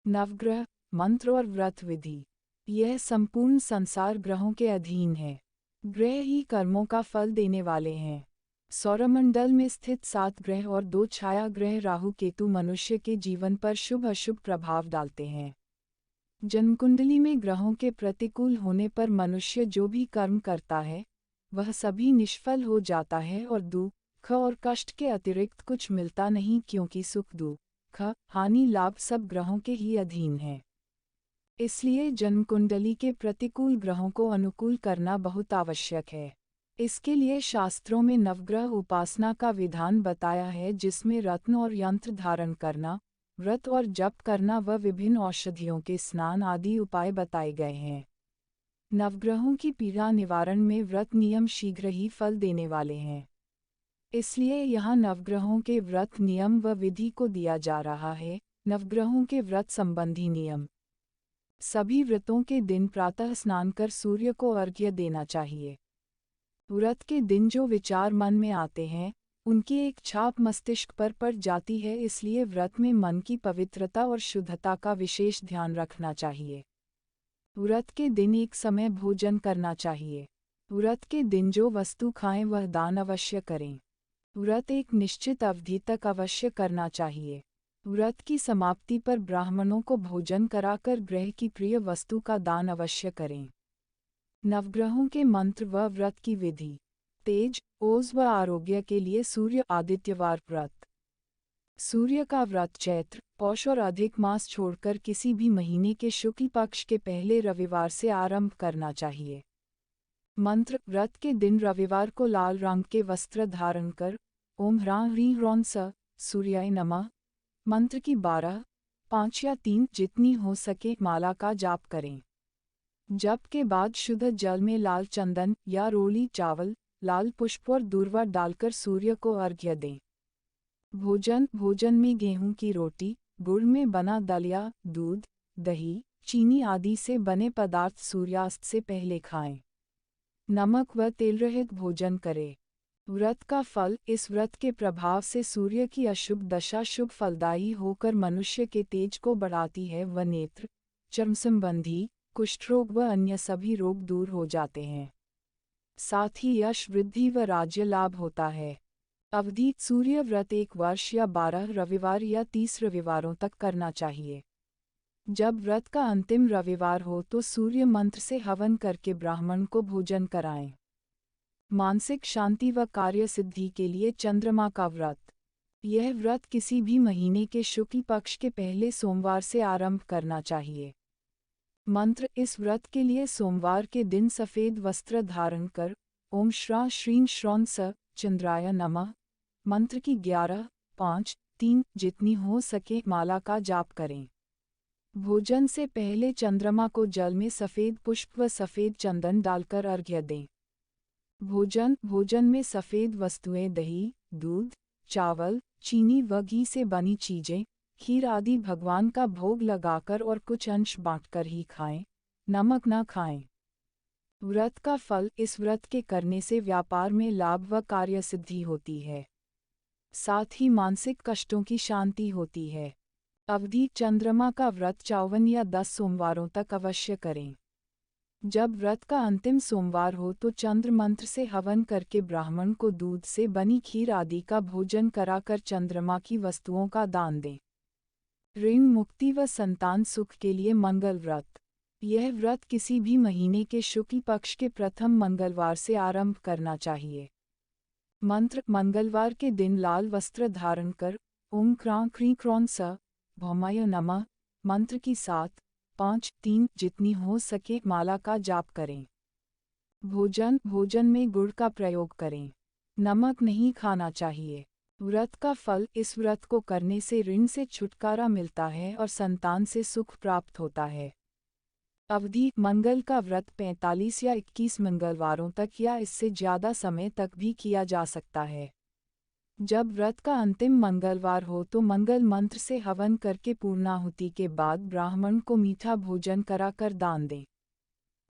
नवग्रह, मंत्र और व्रत विधि। यह संपूर्ण संसार ग्रहों के अधीन है। ग्रह ही कर्मों का फल देने वाले हैं। सौरमंडल में स्थित 7 ग्रह और 2 छाया ग्रह राहु केतु मनुष्य के जीवन पर शुभ अशुभ प्रभाव डालते हैं। जन्मकुंडली में ग्रहों के प्रतिकूल होने पर मनुष्य जो भी कर्म करता है वह सभी निष्फल हो जाता है और दुख और कष्ट के अतिरिक्त कुछ मिलता नहीं, क्योंकि सुख दुख हानि लाभ सब ग्रहों के ही अधीन है। इसलिए जन्मकुंडली के प्रतिकूल ग्रहों को अनुकूल करना बहुत आवश्यक है। इसके लिए शास्त्रों में नवग्रह उपासना का विधान बताया है, जिसमें रत्न और यंत्र धारण करना, व्रत और जप करना व विभिन्न औषधियों के स्नान आदि उपाय बताए गए हैं। नवग्रहों की पीड़ा निवारण में व्रत नियम शीघ्र ही फल देने वाले हैं। इसलिए यहाँ नवग्रहों के व्रत नियम व विधि को दिया जा रहा है। नवग्रहों के व्रत संबंधी नियम। सभी व्रतों के दिन प्रातः स्नान कर सूर्य को अर्घ्य देना चाहिए। व्रत के दिन जो विचार मन में आते हैं उनकी एक छाप मस्तिष्क पर पड़ जाती है, इसलिए व्रत में मन की पवित्रता और शुद्धता का विशेष ध्यान रखना चाहिए। व्रत के दिन एक समय भोजन करना चाहिए। व्रत के दिन जो वस्तु खाएं वह दान अवश्य करें। व्रत एक निश्चित अवधि तक अवश्य करना चाहिए। व्रत की समाप्ति पर ब्राह्मणों को भोजन कराकर ग्रह की प्रिय वस्तु का दान अवश्य करें। नवग्रहों के मंत्र व व्रत की विधि। तेज, ओज व आरोग्य के लिए सूर्य आदित्यवार व्रत। सूर्य का व्रत चैत्र, पौष और अधिक मास छोड़कर किसी भी महीने के शुक्ल पक्ष के पहले रविवार से आरंभ करना चाहिए। मंत्र। व्रत के दिन रविवार को लाल रंग के वस्त्र धारण कर ओम ह्रां ह्रीं ह्रौं स सूर्याय नमः मंत्र की 12, 5 या 3 जितनी हो सके माला का जाप करें। जप के बाद शुद्ध जल में लाल चंदन या रोली चावल, लाल पुष्प और दूर्वा डालकर सूर्य को अर्घ्य दें। भोजन में गेहूं की रोटी, गुड़ में बना दलिया, दूध, दही, चीनी आदि से बने पदार्थ सूर्यास्त से पहले खाएं। नमक व तेल रहित भोजन करें। व्रत का फल। इस व्रत के प्रभाव से सूर्य की अशुभ दशा शुभ फलदायी होकर मनुष्य के तेज को बढ़ाती है व नेत्र, चर्म संबंधी, कुष्ठ रोग व अन्य सभी रोग दूर हो जाते हैं। साथ ही यश वृद्धि व राज्य लाभ होता है। अवधि। सूर्य व्रत 1 वर्ष या 12 रविवार या 30 रविवारों तक करना चाहिए। जब व्रत का अंतिम रविवार हो तो सूर्य मंत्र से हवन करके ब्राह्मण को भोजन कराएं। मानसिक शांति व कार्य सिद्धि के लिए चंद्रमा का व्रत। यह व्रत किसी भी महीने के शुक्ल पक्ष के पहले सोमवार से आरंभ करना चाहिए। मंत्र। इस व्रत के लिए सोमवार के दिन सफ़ेद वस्त्र धारण कर ओम श्रां श्रीं श्रौं स चंद्राय नमः मंत्र की 11, 5, 3 जितनी हो सके माला का जाप करें। भोजन से पहले चंद्रमा को जल में सफ़ेद पुष्प व सफ़ेद चंदन डालकर अर्घ्य दें। भोजन में सफ़ेद वस्तुएं दही, दूध, चावल, चीनी व घी से बनी चीज़ें, खीर आदि भगवान का भोग लगाकर और कुछ अंश बांटकर ही खाएं, नमक न खाएं। व्रत का फल। इस व्रत के करने से व्यापार में लाभ व कार्य सिद्धि होती है। साथ ही मानसिक कष्टों की शांति होती है। अवधि। चंद्रमा का व्रत 54 या 10 सोमवारों तक अवश्य करें। जब व्रत का अंतिम सोमवार हो तो चंद्र मंत्र से हवन करके ब्राह्मण को दूध से बनी खीर आदि का भोजन कराकर चंद्रमा की वस्तुओं का दान दें। ऋण मुक्ति व संतान सुख के लिए मंगल व्रत। यह व्रत किसी भी महीने के शुक्ल पक्ष के प्रथम मंगलवार से आरंभ करना चाहिए। मंत्र। मंगलवार के दिन लाल वस्त्र धारण कर ओम क्रां क्रीं क्रौं स भौमाय नमः मंत्र की 7, 5, 3 जितनी हो सके माला का जाप करें। भोजन में गुड़ का प्रयोग करें। नमक नहीं खाना चाहिए। व्रत का फल। इस व्रत को करने से ऋण से छुटकारा मिलता है और संतान से सुख प्राप्त होता है। अवधि। मंगल का व्रत 45 या 21 मंगलवारों तक या इससे ज़्यादा समय तक भी किया जा सकता है। जब व्रत का अंतिम मंगलवार हो तो मंगल मंत्र से हवन करके पूर्णाहुति के बाद ब्राह्मण को मीठा भोजन कराकर दान दें।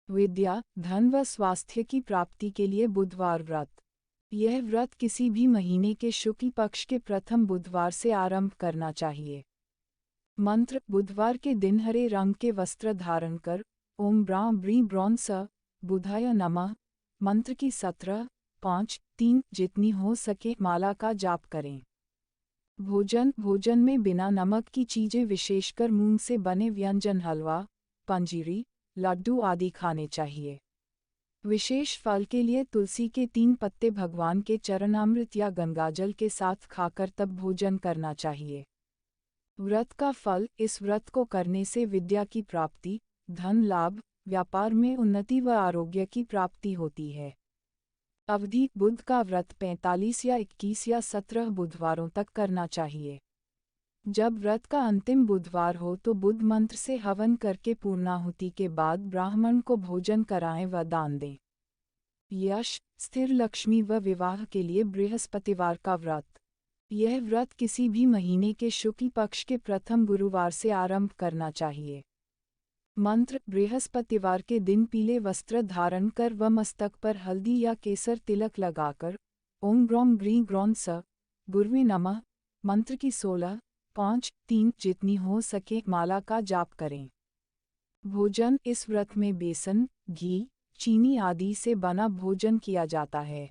विद्या, धन व स्वास्थ्य की प्राप्ति के लिए बुधवार व्रत। यह व्रत किसी भी महीने के शुक्ल पक्ष के प्रथम बुधवार से आरंभ करना चाहिए। मंत्र बुधवार के दिन हरे रंग के वस्त्र धारण कर ओम ब्रां ब्री ब्रौन स बुधाय नमः मंत्र की 17-5-3 जितनी हो सके माला का जाप करें। भोजन में बिना नमक की चीजें विशेषकर मूंग से बने व्यंजन हलवा, पंजीरी, लड्डू आदि खाने चाहिए। विशेष फल के लिए तुलसी के 3 पत्ते भगवान के चरणामृत या गंगाजल के साथ खाकर तब भोजन करना चाहिए। व्रत का फल। इस व्रत को करने से विद्या की प्राप्ति, धन लाभ, व्यापार में उन्नति व आरोग्य की प्राप्ति होती है। अवधि। बुध का व्रत 45 या 21 या 17 बुधवारों तक करना चाहिए। जब व्रत का अंतिम बुधवार हो तो बुध मंत्र से हवन करके पूर्णाहुति के बाद ब्राह्मण को भोजन कराएं व दान दें। यश, स्थिर लक्ष्मी व विवाह के लिए बृहस्पतिवार का व्रत। यह व्रत किसी भी महीने के शुक्ल पक्ष के प्रथम गुरुवार से आरंभ करना चाहिए। मंत्र। बृहस्पतिवार के दिन पीले वस्त्र धारण कर व मस्तक पर हल्दी या केसर तिलक लगाकर ओम ग्रौम ग्री ग्रौन स गुरुवे नमः मंत्र की 16-5-3 जितनी हो सके माला का जाप करें। भोजन। इस व्रत में बेसन, घी, चीनी आदि से बना भोजन किया जाता है।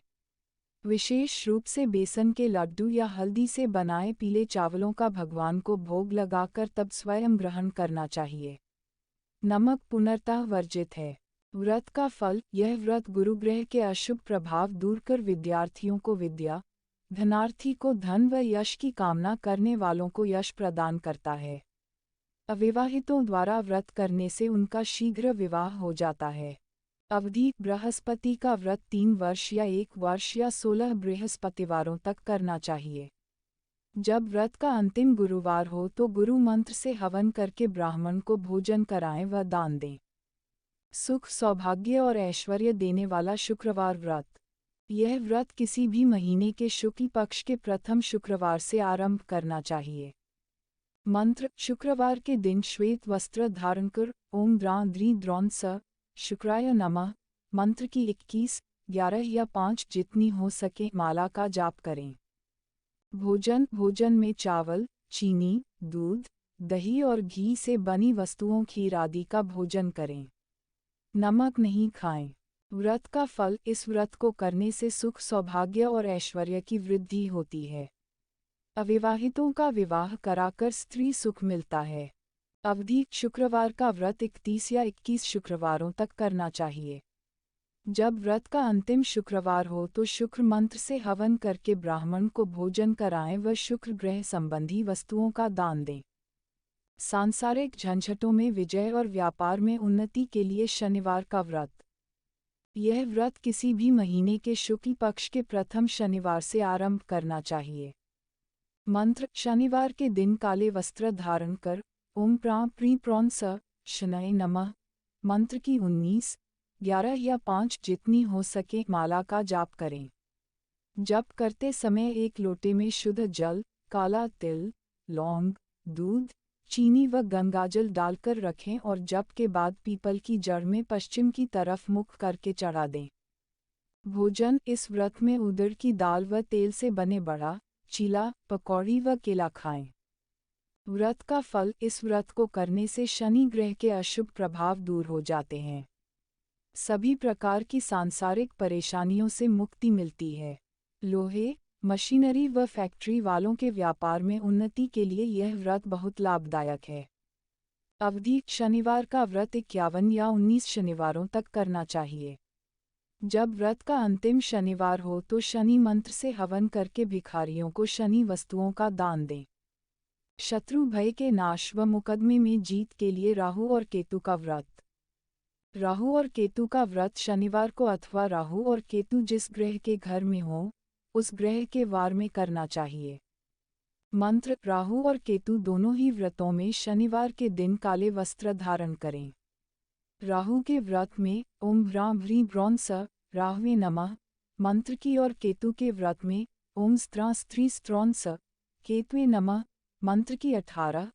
विशेष रूप से बेसन के लड्डू या हल्दी से बनाए पीले चावलों का भगवान को भोग लगाकर तब स्वयं ग्रहण करना चाहिए। नमक पूर्णतः वर्जित है। व्रत का फल। यह व्रत गुरुग्रह के अशुभ प्रभाव दूर कर विद्यार्थियों को विद्या, धनार्थी को धन व यश की कामना करने वालों को यश प्रदान करता है। अविवाहितों द्वारा व्रत करने से उनका शीघ्र विवाह हो जाता है। अवधि। बृहस्पति का व्रत 3 वर्ष या 1 वर्ष या 16 बृहस्पतिवारों तक करना चाहिए। जब व्रत का अंतिम गुरुवार हो तो गुरु मंत्र से हवन करके ब्राह्मण को भोजन कराएं व दान दें। सुख, सौभाग्य और ऐश्वर्य देने वाला शुक्रवार व्रत। यह व्रत किसी भी महीने के शुक्ल पक्ष के प्रथम शुक्रवार से आरंभ करना चाहिए। मंत्र। शुक्रवार के दिन श्वेत वस्त्र धारण कर ओम द्रां द्री द्रौन स शुक्राय नमः मंत्र की 21, 11 या 5 जितनी हो सके माला का जाप करें। भोजन में चावल, चीनी, दूध, दही और घी से बनी वस्तुओं खीर आदि का भोजन करें। नमक नहीं खाएं। व्रत का फल। इस व्रत को करने से सुख, सौभाग्य और ऐश्वर्य की वृद्धि होती है। अविवाहितों का विवाह कराकर स्त्री सुख मिलता है। अवधि। शुक्रवार का व्रत 31 या 21 शुक्रवारों तक करना चाहिए। जब व्रत का अंतिम शुक्रवार हो तो शुक्र मंत्र से हवन करके ब्राह्मण को भोजन कराएं व शुक्र ग्रह संबंधी वस्तुओं का दान दें। सांसारिक झंझटों में विजय और व्यापार में उन्नति के लिए शनिवार का व्रत। यह व्रत किसी भी महीने के शुक्ल पक्ष के प्रथम शनिवार से आरंभ करना चाहिए। मंत्र। शनिवार के दिन काले वस्त्र धारण कर ओम प्रां प्री प्रौन स शनय नमः मंत्र की 19, 11 या 5 जितनी हो सके माला का जाप करें। जप करते समय एक लोटे में शुद्ध जल, काला तिल, लौंग, दूध, चीनी व गंगाजल डालकर रखें और जप के बाद पीपल की जड़ में पश्चिम की तरफ मुख करके चढ़ा दें। भोजन। इस व्रत में उड़द की दाल व तेल से बने बड़ा, चीला, पकौड़ी व केला खाएं। व्रत का फल। इस व्रत को करने से शनि ग्रह के अशुभ प्रभाव दूर हो जाते हैं। सभी प्रकार की सांसारिक परेशानियों से मुक्ति मिलती है। लोहे, मशीनरी व फैक्ट्री वालों के व्यापार में उन्नति के लिए यह व्रत बहुत लाभदायक है। अवधि। शनिवार का व्रत 51 या 19 शनिवारों तक करना चाहिए। जब व्रत का अंतिम शनिवार हो तो शनि मंत्र से हवन करके भिखारियों को शनि वस्तुओं का दान दें। शत्रु भय के नाश व मुकदमे में जीत के लिए राहु और केतु का व्रत। राहु और केतु का व्रत शनिवार को अथवा राहु और केतु जिस ग्रह के घर में हो उस ग्रह के वार में करना चाहिए। मंत्र। राहु और केतु दोनों ही व्रतों में शनिवार के दिन काले वस्त्र धारण करें। राहु के व्रत में ओम ह्रां भ्रीं ब्रौन स राहवे नमः मंत्र की और केतु के व्रत में ओम स्त्रां स्त्री स्त्रौन स केतवे नमः मंत्र की 18,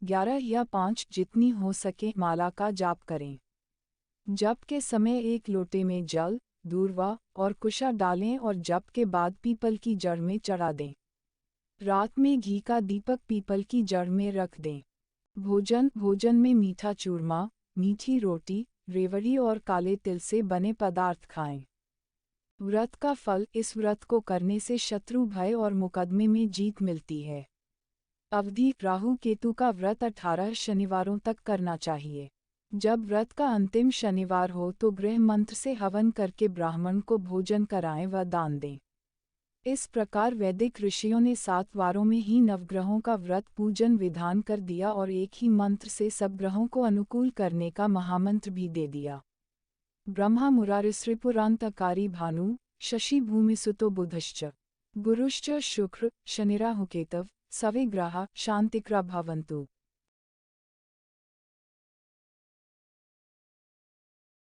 11 या 5 जितनी हो सके माला का जाप करें। जप के समय एक लोटे में जल, दूर्वा और कुशा डालें और जप के बाद पीपल की जड़ में चढ़ा दें। रात में घी का दीपक पीपल की जड़ में रख दें। भोजन में मीठा चूरमा, मीठी रोटी, रेवड़ी और काले तिल से बने पदार्थ खाएं। व्रत का फल। इस व्रत को करने से शत्रु भय और मुकदमे में जीत मिलती है। अवधि। राहु केतु का व्रत 18 शनिवारों तक करना चाहिए। जब व्रत का अंतिम शनिवार हो तो गृह मंत्र से हवन करके ब्राह्मण को भोजन कराएं व दान दें। इस प्रकार वैदिक ऋषियों ने 7 वारों में ही नवग्रहों का व्रत पूजन विधान कर दिया और एक ही मंत्र से सब ग्रहों को अनुकूल करने का महामंत्र भी दे दिया। ब्रह्मा मुरारिसृपुरांतकारी भानु, शशि भूमिसुतो बुधश्च, गुरुश्च शुक्र, शनिराहुकेतव, सवे ग्रहा शांतिकरा भवन्तु।